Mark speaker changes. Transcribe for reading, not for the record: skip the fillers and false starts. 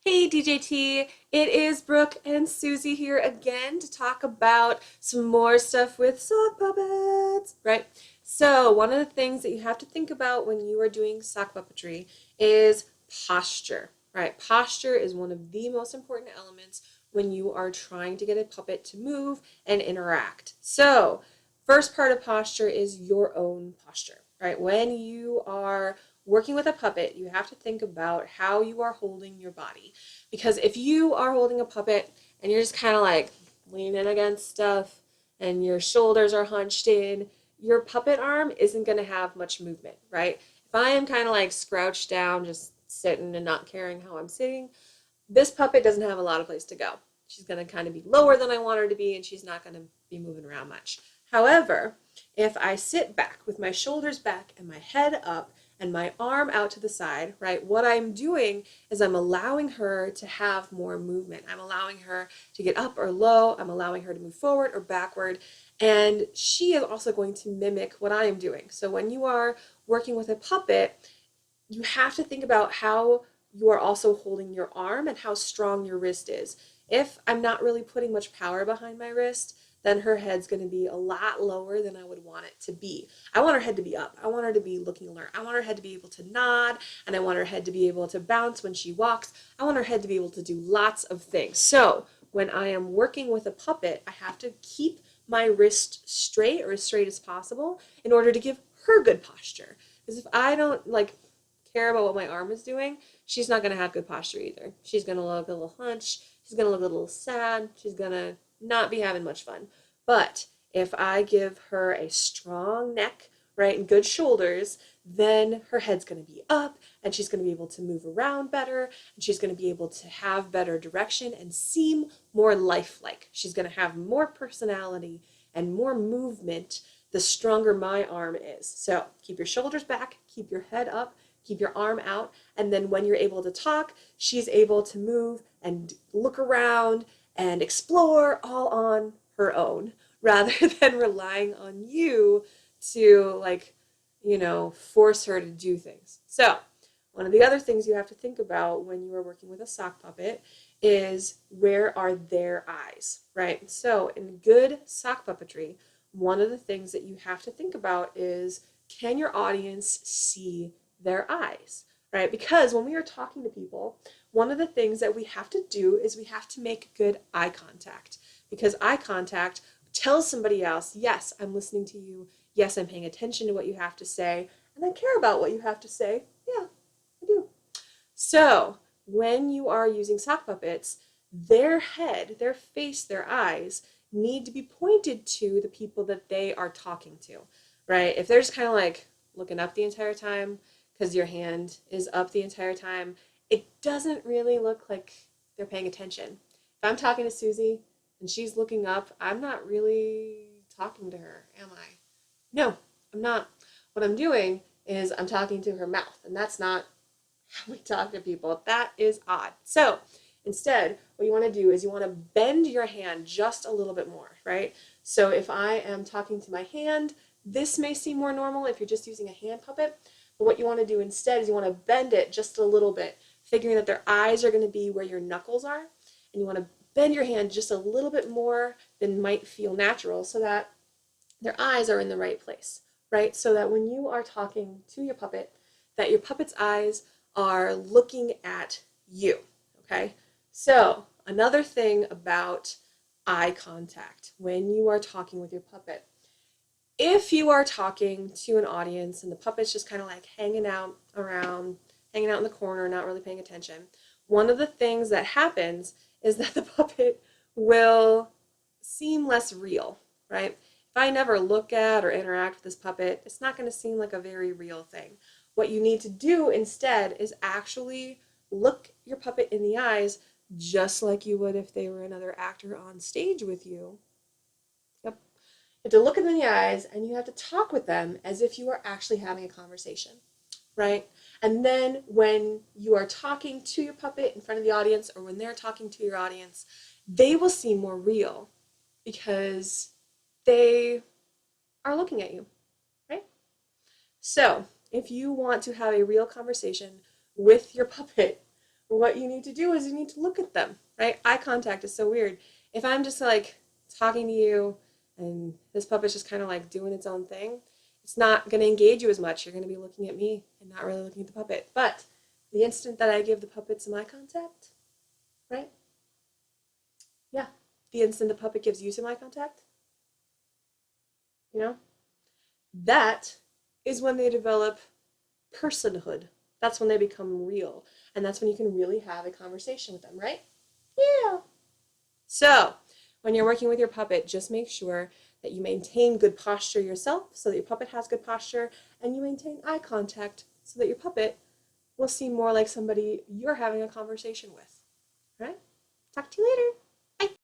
Speaker 1: Hey DJT, it is Brooke and Susie here again to talk about some more stuff with sock puppets, right? So, one of the things that you have to think about when you are doing sock puppetry is posture, right? Posture is one of the most important elements when you are trying to get a puppet to move and interact. So, first part of posture is your own posture, right? When you are working with a puppet, you have to think about how you are holding your body. Because if you are holding a puppet and you're just kind of like leaning against stuff and your shoulders are hunched in, your puppet arm isn't going to have much movement, right? If I am kind of like scrouched down, just sitting and not caring how I'm sitting, this puppet doesn't have a lot of place to go. She's going to kind of be lower than I want her to be, and she's not going to be moving around much. However, if I sit back with my shoulders back and my head up and my arm out to the side, right, what I'm doing is I'm allowing her to have more movement. I'm allowing her to get up or low. I'm allowing her to move forward or backward. And she is also going to mimic what I am doing. So when you are working with a puppet, you have to think about how you are also holding your arm and how strong your wrist is. If I'm not really putting much power behind my wrist, then her head's going to be a lot lower than I would want it to be. I want her head to be up. I want her to be looking alert. I want her head to be able to nod, and I want her head to be able to bounce when she walks. I want her head to be able to do lots of things. So when I am working with a puppet, I have to keep my wrist straight or as straight as possible in order to give her good posture. Because if I don't care about what my arm is doing, she's not going to have good posture either. She's going to look a little hunched. She's going to look a little sad. She's going to not be having much fun. But if I give her a strong neck, right, and good shoulders, then her head's going to be up and she's going to be able to move around better and she's going to be able to have better direction and seem more lifelike. She's going to have more personality and more movement the stronger my arm is. So keep your shoulders back, keep your head up, keep your arm out, and then when you're able to talk, she's able to move and look around and explore all on her own rather than relying on you to force her to do things. So, one of the other things you have to think about when you are working with a sock puppet is where are their eyes, right? So, in good sock puppetry, one of the things that you have to think about is can your audience see their eyes, right? Because when we are talking to people, one of the things that we have to do is we have to make good eye contact because eye contact tells somebody else, yes, I'm listening to you. Yes, I'm paying attention to what you have to say, and I care about what you have to say. Yeah, I do. So, when you are using sock puppets, their head, their face, their eyes need to be pointed to the people that they are talking to, right? If they're just kind of like looking up the entire time because your hand is up the entire time, it doesn't really look like they're paying attention. If I'm talking to Susie and she's looking up, I'm not really talking to her, am I? No, I'm not. What I'm doing is I'm talking to her mouth, and that's not how we talk to people. That is odd. So instead, what you want to do is you want to bend your hand just a little bit more, right? So if I am talking to my hand, this may seem more normal if you're just using a hand puppet, but what you want to do instead is you want to bend it just a little bit, figuring that their eyes are going to be where your knuckles are, and you want to bend your hand just a little bit more than might feel natural so that their eyes are in the right place, right? So that when you are talking to your puppet, that your puppet's eyes are looking at you, okay? So another thing about eye contact when you are talking with your puppet, if you are talking to an audience and the puppet's just kind of like hanging out around, hanging out in the corner, not really paying attention, one of the things that happens is that the puppet will seem less real, right? If I never look at or interact with this puppet, it's not going to seem like a very real thing. What you need to do instead is actually look your puppet in the eyes just like you would if they were another actor on stage with you. Yep. You have to look them in the eyes and you have to talk with them as if you are actually having a conversation, right? And then when you are talking to your puppet in front of the audience or when they're talking to your audience, they will seem more real because they are looking at you, right? So if you want to have a real conversation with your puppet, what you need to do is you need to look at them, right? Eye contact is so weird. If I'm just like talking to you and this puppet's just kind of like doing its own thing, it's not going to engage you as much. You're going to be looking at me and not really looking at the puppet. But the instant that I give the puppet some eye contact, right? Yeah. The instant the puppet gives you some eye contact, you know, that is when they develop personhood. That's when they become real. And that's when you can really have a conversation with them, right? Yeah. So, when you're working with your puppet, just make sure that you maintain good posture yourself so that your puppet has good posture, and you maintain eye contact so that your puppet will seem more like somebody you're having a conversation with. All right? Talk to you later.